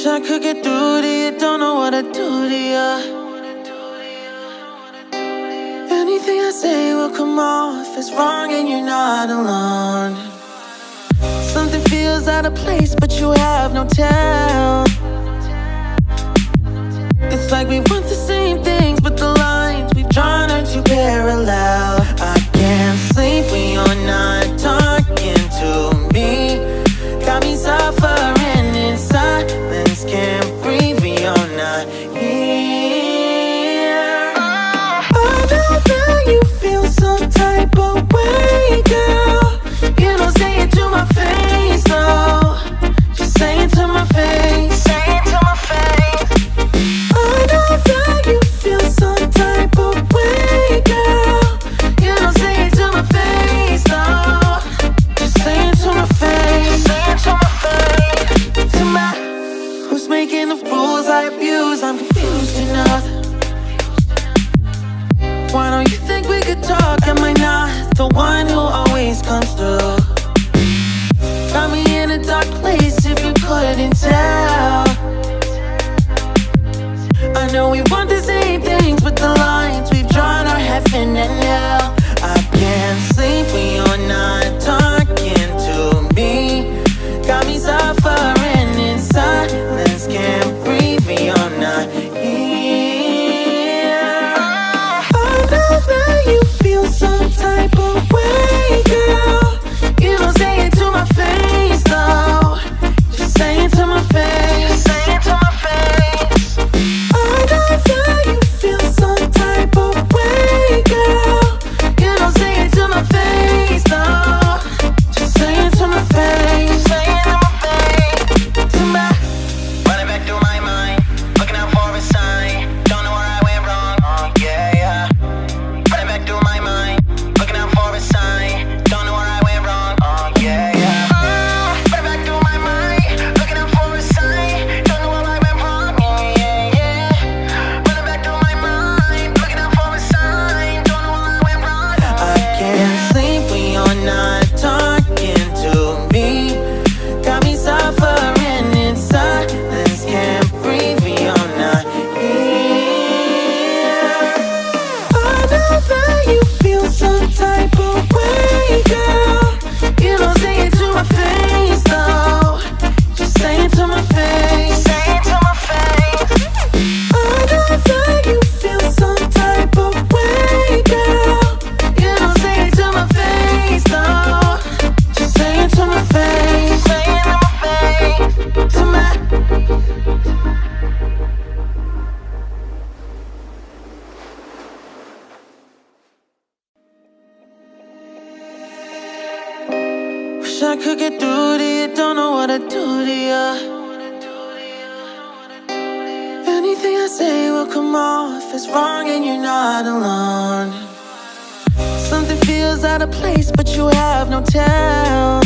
Wish I could get through to you, don't know what to do to you. Anything I say will come off as wrong and you're not alone. Something feels out of place but you have no tell. It's like we want the same things but the lines we've drawn are too parallel. I can't sleep when you're not talking to me. Got me suffering in silence, can't breathe when you're not here. I know that you feel some type of way, girl. You don't say it to my face, though. Just say it to my face. Say it to my face. I know that you feel some type of way, girl. You don't say it to my face, though. Just say it to my face. Say it to my face. To my, who's making the rules I abuse? I'm confused enough. Why don't you think we could talk? Am I not the one who always comes through? Got me in a dark place if you couldn't tell. I know we want the same things but the lines we've drawn are heaven and hell. I can't sleep when you're not talking to me. Got me suffering in silence, can't breathe when you're not here. I know that you feel some type of way, girl. You don't say it to my face, though. Just say it to my face. Say it to my face. I know that you feel some type of way, girl. You don't say it to my face, though. Just say it to my face. Say it to my face. To my, running back through my mind, looking out for a sign. Don't know where I went wrong. Oh yeah, yeah. Running back through my mind, looking out for a sign. Don't know where I went wrong. Oh yeah, yeah. Running back through my mind, looking out for a sign. Don't know where I went wrong. Yeah, yeah, yeah. Running back through my mind, looking out for a sign. Don't know where I went wrong. I can't sleep when you're not talking to me. Got me suffering in silence, can't breathe when you're not here. I know that you feel some type of way, girl. You don't say it to my face, though. Just say it to my face. Say it to my face. I know that you feel some type of way, girl. You don't say it to my face, though. Just say it to my face. Say it to my face. To my, wish I could get through to you, don't know what to do to you. Anything I say will come off as wrong and you're not alone. Something feels out of place but you have no tell.